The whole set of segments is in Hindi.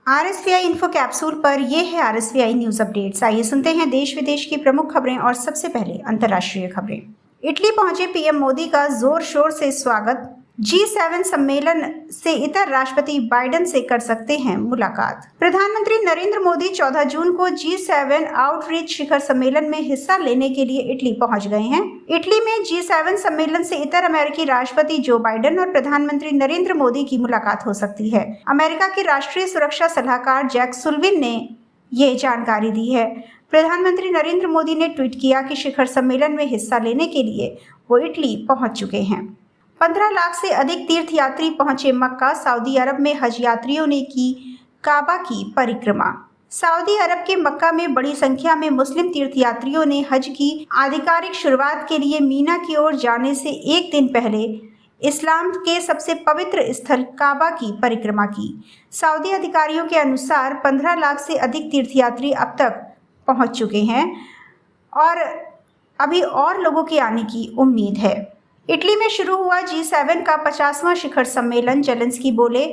आरएसवीआई इन्फो कैप्सूल पर ये है आरएसवीआई न्यूज अपडेट्स। आइए सुनते हैं देश विदेश की प्रमुख खबरें और सबसे पहले अंतर्राष्ट्रीय खबरें। इटली पहुंचे पीएम मोदी का जोर शोर से स्वागत। G7 सम्मेलन से इतर राष्ट्रपति बाइडेन से कर सकते हैं मुलाकात। प्रधानमंत्री नरेंद्र मोदी 14 जून को G7 आउटरीच शिखर सम्मेलन में हिस्सा लेने के लिए इटली पहुंच गए हैं। इटली में G7 सम्मेलन से इतर अमेरिकी राष्ट्रपति जो बाइडेन और प्रधानमंत्री नरेंद्र मोदी की मुलाकात हो सकती है। अमेरिका के राष्ट्रीय सुरक्षा सलाहकार जैक सुल्लिवन ने ये जानकारी दी है। प्रधानमंत्री नरेंद्र मोदी ने ट्वीट किया कि शिखर सम्मेलन में हिस्सा लेने के लिए वो इटली पहुंच चुके हैं। 15 लाख से अधिक तीर्थयात्री पहुंचे मक्का। सऊदी अरब में हज यात्रियों ने की काबा की परिक्रमा। सऊदी अरब के मक्का में बड़ी संख्या में मुस्लिम तीर्थयात्रियों ने हज की आधिकारिक शुरुआत के लिए मीना की ओर जाने से एक दिन पहले इस्लाम के सबसे पवित्र स्थल काबा की परिक्रमा की। सऊदी अधिकारियों के अनुसार 15 लाख से अधिक तीर्थयात्री अब तक पहुंच चुके हैं और अभी और लोगों के आने की उम्मीद है। इटली में शुरू हुआ G7 का 50वां शिखर सम्मेलन। जेलेंस्की बोले,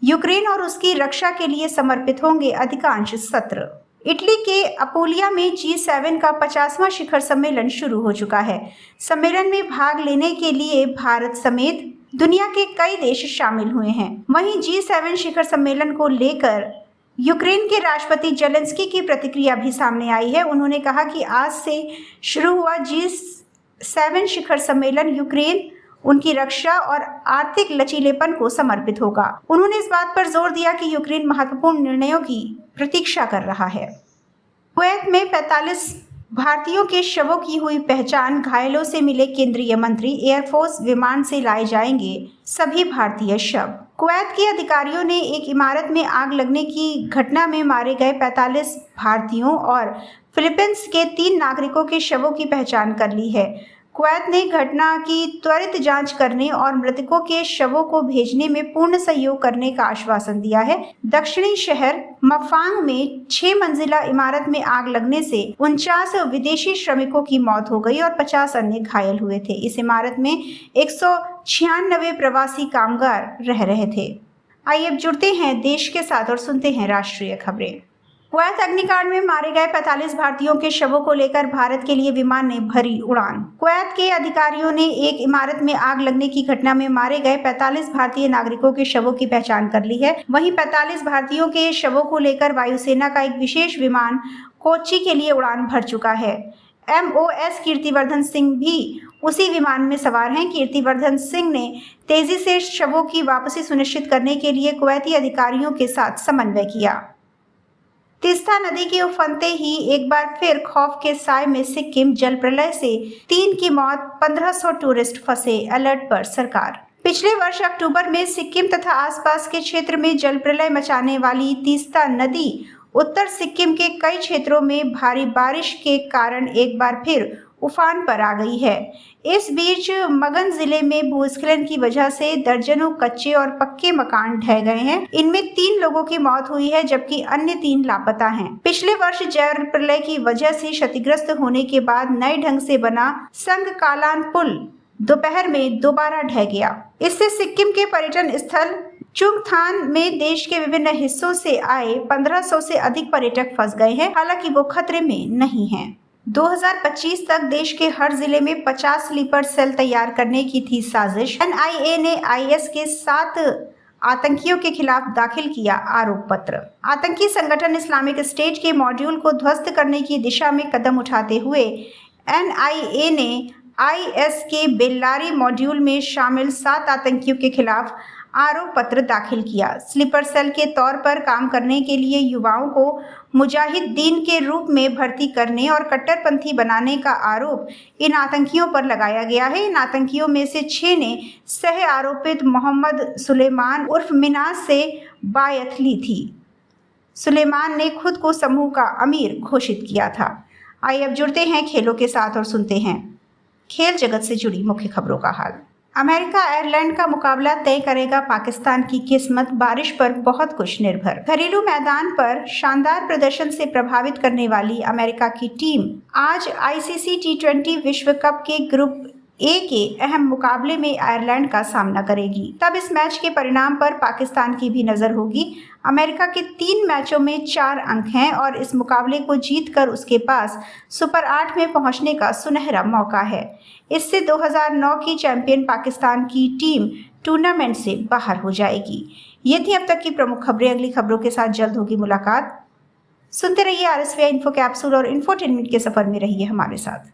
यूक्रेन और उसकी रक्षा के लिए समर्पित होंगे अधिकांश सत्र। इटली के अपुलिया में G7 का 50वां शिखर सम्मेलन शुरू हो चुका है। सम्मेलन में भाग लेने के लिए भारत समेत दुनिया के कई देश शामिल हुए हैं। वहीं G7 शिखर सम्मेलन को लेकर यूक्रेन के राष्ट्रपति जेलेंस्की की प्रतिक्रिया भी सामने आई है। उन्होंने कहा कि आज से शुरू हुआ G7 शिखर सम्मेलन यूक्रेन, उनकी रक्षा और आर्थिक लचीलेपन को समर्पित होगा। उन्होंने इस बात पर जोर दिया कि यूक्रेन महत्वपूर्ण निर्णयों की प्रतीक्षा कर रहा है। कुवैत में 45 भारतीयों के शवों की हुई पहचान। घायलों से मिले केंद्रीय मंत्री। एयरफोर्स विमान से लाए जाएंगे सभी भारतीय शव। कुवैत के अधिकारियों ने एक इमारत में आग लगने की घटना में मारे गए 45 भारतीयों और फिलीपींस के 3 नागरिकों के शवों की पहचान कर ली है। कुवैत ने घटना की त्वरित जांच करने और मृतकों के शवों को भेजने में पूर्ण सहयोग करने का आश्वासन दिया है। दक्षिणी शहर मफांग में 6 मंजिला इमारत में आग लगने से 49 विदेशी श्रमिकों की मौत हो गई और 50 अन्य घायल हुए थे। इस इमारत में 196 प्रवासी कामगार रह रहे थे। आइए अब जुड़ते हैं देश के साथ और सुनते हैं राष्ट्रीय खबरें। कुवैत अग्निकांड में मारे गए 45 भारतीयों के शवों को लेकर भारत के लिए विमान ने भरी उड़ान। कुवैत के अधिकारियों ने एक इमारत में आग लगने की घटना में मारे गए 45 भारतीय नागरिकों के शवों की पहचान कर ली है। वहीं 45 भारतीयों के शवों को लेकर वायुसेना का एक विशेष विमान कोच्चि के लिए उड़ान भर चुका है। MOS कीर्तिवर्धन सिंह भी उसी विमान में सवार हैं। कीर्तिवर्धन सिंह ने तेजी से शवों की वापसी सुनिश्चित करने के लिए कुवैती अधिकारियों के साथ समन्वय किया। तीस्ता नदी के उफनते ही एक बार फिर खौफ के साए में सिक्किम। जल प्रलय से 3 की मौत, 1500 टूरिस्ट फंसे, अलर्ट पर सरकार। पिछले वर्ष अक्टूबर में सिक्किम तथा आसपास के क्षेत्र में जल प्रलय मचाने वाली तीस्ता नदी उत्तर सिक्किम के कई क्षेत्रों में भारी बारिश के कारण एक बार फिर उफान पर आ गई है। इस बीच मगन जिले में भूस्खलन की वजह से दर्जनों कच्चे और पक्के मकान ढह गए हैं। इनमें 3 लोगों की मौत हुई है जबकि अन्य 3 लापता हैं। पिछले वर्ष जल प्रलय की वजह से क्षतिग्रस्त होने के बाद नए ढंग से बना संग कालान पुल दोपहर में दोबारा ढह गया। इससे सिक्किम के पर्यटन स्थल चुंगथान में देश के विभिन्न हिस्सों से आए 1500 से अधिक पर्यटक फंस गए हैं। हालांकि वो खतरे में नहीं हैं। 2025 तक देश के हर जिले में 50 स्लीपर सेल तैयार करने की थी साजिश। NIA ने IS के 7 आतंकियों के खिलाफ दाखिल किया आरोप पत्र। आतंकी संगठन इस्लामिक स्टेट के मॉड्यूल को ध्वस्त करने की दिशा में कदम उठाते हुए NIA ने IS के बेल्लारी मॉड्यूल में शामिल 7 आतंकियों के खिलाफ आरोप पत्र दाखिल किया। स्लीपर सेल के तौर पर काम करने के लिए युवाओं को मुजाहिदीन के रूप में भर्ती करने और कट्टरपंथी बनाने का आरोप इन आतंकियों पर लगाया गया है। इन आतंकियों में से 6 ने सह आरोपित मोहम्मद सुलेमान उर्फ मिनाज से बायत ली थी। सुलेमान ने खुद को समूह का अमीर घोषित किया था। आइए अब जुड़ते हैं खेलों के साथ और सुनते हैं खेल जगत से जुड़ी मुख्य खबरों का हाल। अमेरिका आयरलैंड का मुकाबला तय करेगा पाकिस्तान की किस्मत। बारिश पर बहुत कुछ निर्भर। घरेलू मैदान पर शानदार प्रदर्शन से प्रभावित करने वाली अमेरिका की टीम आज ICC T20 विश्व कप के ग्रुप ए के अहम मुकाबले में आयरलैंड का सामना करेगी। तब इस मैच के परिणाम पर पाकिस्तान की भी नज़र होगी। अमेरिका के 3 मैचों में 4 अंक हैं और इस मुकाबले को जीतकर उसके पास सुपर 8 में पहुंचने का सुनहरा मौका है। इससे 2009 की चैंपियन पाकिस्तान की टीम टूर्नामेंट से बाहर हो जाएगी। ये थी अब तक की प्रमुख खबरें। अगली खबरों के साथ जल्द होगी मुलाकात। सुनते रहिए RSVI इन्फो कैप्सूल और इंफोटेनमेंट के सफर में रहिए हमारे साथ।